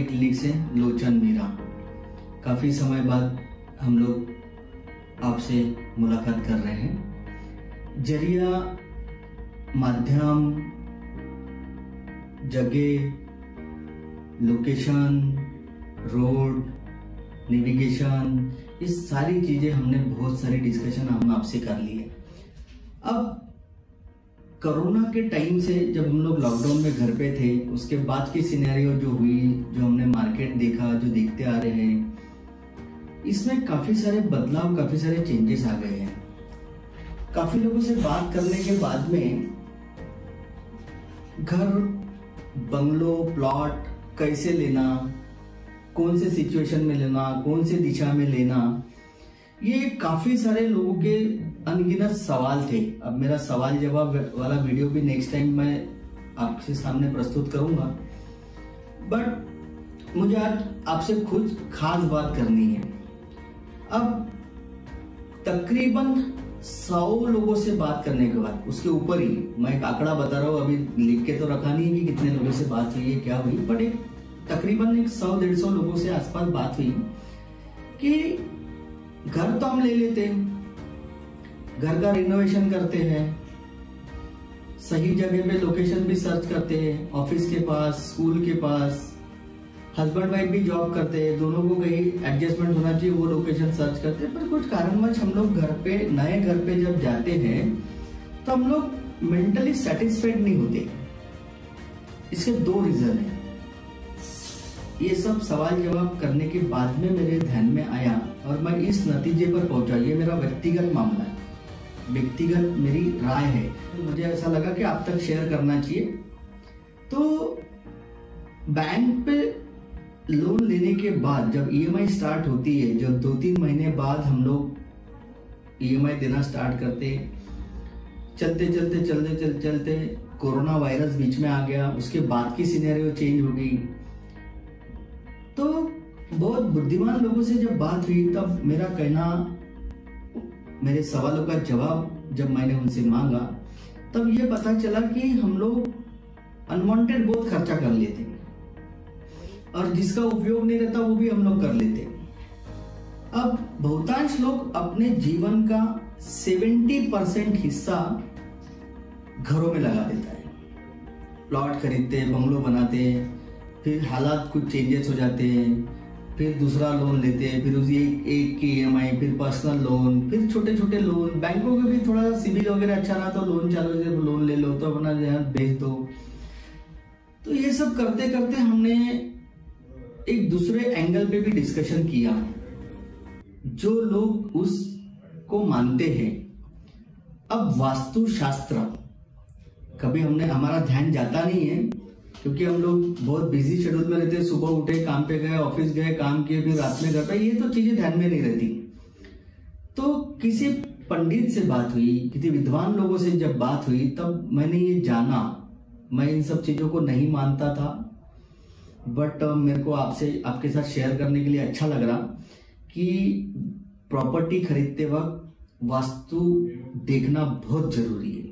Clinic से लोचन मीरा। काफ़ी समय बाद हम लोग आपसे मुलाकात कर रहे हैं। जरिया, माध्यम, जगह, लोकेशन, रोड, नेविगेशन, ये सारी चीजें हमने बहुत सारी डिस्कशन हम आपसे कर ली है। अब कोरोना के टाइम से जब हम लोग लॉकडाउन में घर पे थे, उसके बाद की सिनेरियो जो हुई, जो हमने मार्केट देखा, जो देखते आ रहे हैं, इसमें काफी सारे बदलाव, काफी सारे चेंजेस आ गए हैं। काफी लोगों से बात करने के बाद में घर, बंगलो, प्लॉट कैसे लेना, कौन से सिचुएशन में लेना, कौन से दिशा में लेना, ये काफी सारे लोगों के अनगिनत सवाल थे। अब मेरा सवाल जवाब वाला वीडियो भी नेक्स्ट टाइम मैं आपके सामने प्रस्तुत करूंगा, बट मुझे आज आपसे कुछ खास बात करनी है। अब तकरीबन 100 लोगों से बात करने के बाद, उसके ऊपर ही मैं एक आंकड़ा बता रहा हूँ, अभी लिख के तो रखा नहीं है कि कितने लोगों से बात हुई है, क्या हुई, बट एक तकरीबन 100-150 लोगों से आसपास बात हुई कि घर तो हम ले लेते हैं, घर का रिनोवेशन करते हैं, सही जगह पे लोकेशन भी सर्च करते हैं, ऑफिस के पास, स्कूल के पास, हस्बैंड वाइफ भी जॉब करते हैं, दोनों को कहीं एडजस्टमेंट होना चाहिए, वो लोकेशन सर्च करते हैं। पर कुछ कारणवश हम लोग घर पे, नए घर पे जब जाते हैं तो हम लोग मेंटली सेटिस्फाइड नहीं होते। इसके 2 रीजन है। ये सब सवाल जवाब करने के बाद में मेरे ध्यान में आया और मैं इस नतीजे पर पहुंचा। ये मेरा व्यक्तिगत मामला है, व्यक्तिगत मेरी राय है, मुझे ऐसा लगा कि आप तक शेयर करना चाहिए। तो बैंक पे लोन लेने के बाद जब ईएमआई स्टार्ट होती है, जब 2-3 महीने बाद हम लोग ईएमआई देना स्टार्ट करते, चलते कोरोना वायरस बीच में आ गया, उसके बाद की सिनेरियो चेंज हो गई। तो बहुत बुद्धिमान लोगों से जब बात हुई, तब मेरा कहना, मेरे सवालों का जवाब जब मैंने उनसे मांगा, तब ये पता चला कि हम लोग अनवांटेड बहुत खर्चा कर लेते हैं और जिसका उपयोग नहीं रहता वो भी हम लोग कर लेते हैं। अब बहुतांश लोग अपने जीवन का 70% हिस्सा घरों में लगा देता है। प्लॉट खरीदते, बंगलो बनाते, फिर हालात कुछ चेंजेस हो जाते हैं, फिर दूसरा लोन लेते हैं, फिर उसी एक की ईएमआई, फिर पर्सनल लोन, फिर छोटे छोटे लोन, बैंकों के भी थोड़ा सिविल वगैरह अच्छा रहा तो लोन चालू से लोन ले लो, तो अपना जहाँ बेच दो। तो ये सब करते करते हमने एक दूसरे एंगल पे भी डिस्कशन किया। जो लोग उसको मानते हैं, अब वास्तुशास्त्र कभी हमारा ध्यान जाता नहीं है, क्योंकि हम लोग बहुत बिजी शेड्यूल में रहते हैं। सुबह उठे, काम पे गए, ऑफिस गए, काम किए, फिर रात में घर पे, ये तो चीजें ध्यान में नहीं रहती। तो किसी पंडित से बात हुई, किसी विद्वान लोगों से जब बात हुई, तब मैंने ये जाना, मैं इन सब चीजों को नहीं मानता था, बट मेरे को आपके साथ शेयर करने के लिए अच्छा लग रहा कि प्रॉपर्टी खरीदते वक्त वास्तु देखना बहुत जरूरी है।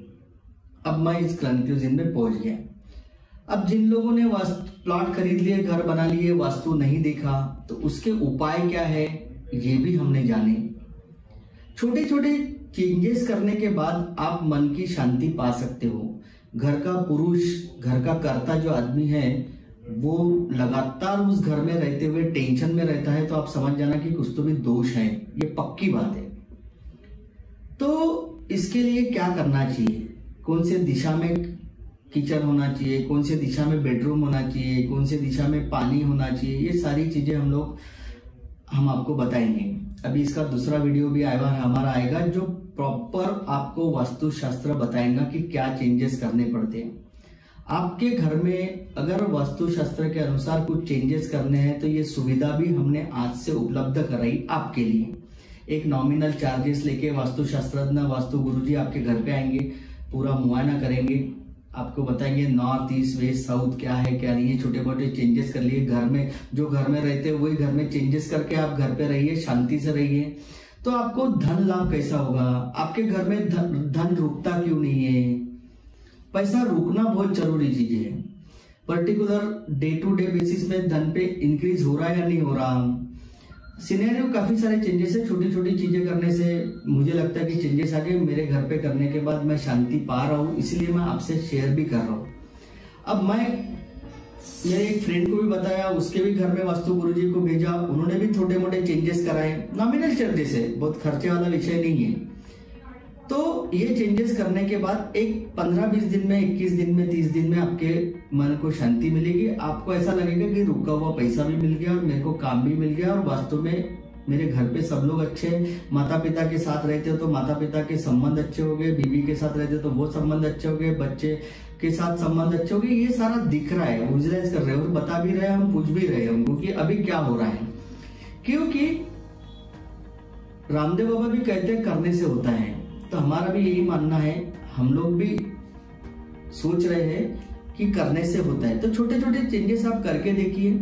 अब मैं इस कंक्लूजन में पहुंच गया। अब जिन लोगों ने प्लॉट खरीद लिए, घर बना लिए, वास्तु नहीं देखा, तो उसके उपाय क्या है ये भी हमने जाने। छोटे छोटे चेंजेस करने के बाद आप मन की शांति पा सकते हो। घर का पुरुष, घर का कर्ता जो आदमी है, वो लगातार उस घर में रहते हुए टेंशन में रहता है, तो आप समझ जाना कि कुछ तो भी दोष है, ये पक्की बात है। तो इसके लिए क्या करना चाहिए, कौन से दिशा में किचन होना चाहिए, कौन से दिशा में बेडरूम होना चाहिए, कौन से दिशा में पानी होना चाहिए, ये सारी चीजें हम आपको बताएंगे। अभी इसका दूसरा वीडियो भी हमारा आएगा, जो प्रॉपर आपको वास्तुशास्त्र बताएगा कि क्या चेंजेस करने पड़ते हैं। आपके घर में अगर वास्तुशास्त्र के अनुसार कुछ चेंजेस करने हैं, तो ये सुविधा भी हमने आज से उपलब्ध कराई आपके लिए। एक नॉमिनल चार्जेस लेके वास्तुशास्त्रज्ञ, वास्तु गुरुजी आपके घर पे आएंगे, पूरा मुआयना करेंगे, आपको बताएंगे नॉर्थ, ईस्ट, वेस्ट, साउथ क्या है क्या नहीं है। छोटे मोटे चेंजेस कर लिए घर में, जो घर में रहते हैं वही घर में चेंजेस करके आप घर पे रहिए, शांति से रहिए। तो आपको धन लाभ कैसा होगा, आपके घर में धन रुकता क्यों नहीं है। पैसा रुकना बहुत जरूरी चीज है। Particular day to day basis में धन पे इंक्रीज हो रहा है या नहीं हो रहा। सिनेरियो काफी सारे चेंजेस है, छोटी छोटी चीजें करने से मुझे लगता है कि चेंजेस आ गए। मेरे घर पे करने के बाद मैं शांति पा रहा हूँ, इसलिए मैं आपसे शेयर भी कर रहा हूँ। अब मैं मेरे एक फ्रेंड को भी बताया, उसके भी घर में वास्तु गुरुजी को भेजा, उन्होंने भी छोटे मोटे चेंजेस कराए। नॉमिनल चार्जेस है, बहुत खर्चे वाला विषय नहीं है। तो ये चेंजेस करने के बाद एक 15-20 दिन में, 21 दिन में, 30 दिन में आपके मन को शांति मिलेगी। आपको ऐसा लगेगा कि रुका हुआ पैसा भी मिल गया और मेरे को काम भी मिल गया और वास्तव में मेरे घर पे सब लोग अच्छे हैं। माता पिता के साथ रहते हो तो माता पिता के संबंध अच्छे हो गए, बीवी के साथ रहते हो तो वो संबंध अच्छे हो गए, बच्चे के साथ संबंध अच्छे हो गए। ये सारा दिख रहा है, विजुअलाइज कर रहे हो और बता भी रहे हैं, हम पूछ भी रहे हैं उनको कि अभी क्या हो रहा है। क्योंकि रामदेव बाबा भी कहते हैं करने से होता है, तो हमारा भी यही मानना है। हम लोग भी सोच रहे हैं कि करने से होता है। तो छोटे छोटे चेंजेस आप करके देखिए,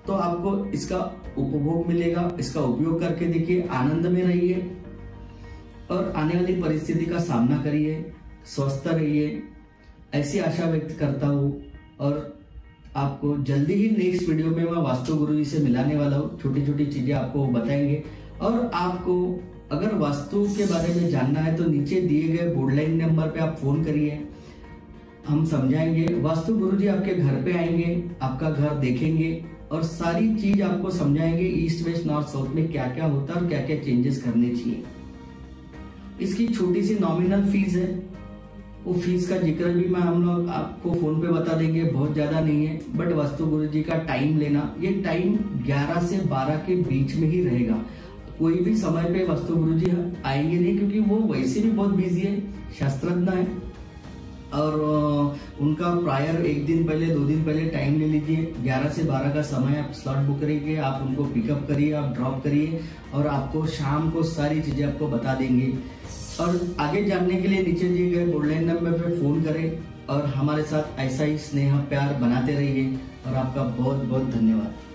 तो आपको इसका उपभोग मिलेगा। इसका उपयोग करके देखिए, आनंद में रहिए और आने वाली परिस्थिति का सामना करिए, स्वस्थ रहिए, ऐसी आशा व्यक्त करता हूँ। और आपको जल्दी ही नेक्स्ट वीडियो में मैं वास्तु गुरुजी से मिलाने वाला हूँ। छोटी छोटी चीजें आपको बताएंगे। और आपको अगर वास्तु के बारे में जानना है तो नीचे दिए गए बोर्ड लाइन नंबर पे आप फोन करिए, हम समझाएंगे। वास्तु गुरुजी आपके घर पे आएंगे, आपका घर देखेंगे और सारी चीज आपको समझाएंगे, ईस्ट वेस्ट नॉर्थ साउथ में क्या क्या होता है और क्या क्या चेंजेस करने चाहिए। इसकी छोटी सी नॉमिनल फीस है, वो फीस का जिक्र भी हम लोग आपको फोन पे बता देंगे, बहुत ज्यादा नहीं है। बट वास्तु गुरुजी का टाइम लेना, ये टाइम 11 से 12 के बीच में ही रहेगा। कोई भी समय पे वास्तु गुरुजी आएंगे नहीं, क्योंकि वो वैसे भी बहुत बिजी है, शास्त्रज्ञ है। और उनका प्रायर 1 दिन पहले 2 दिन पहले टाइम ले लीजिए। 11 से 12 का समय आप स्लॉट बुक करिए, आप उनको पिकअप करिए, आप ड्रॉप करिए और आपको शाम को सारी चीजें आपको बता देंगे। और आगे जानने के लिए नीचे दिए गए बोर्ड लाइन नंबर पे फोन करें और हमारे साथ ऐसा ही स्नेह प्यार बनाते रहिए। और आपका बहुत बहुत धन्यवाद।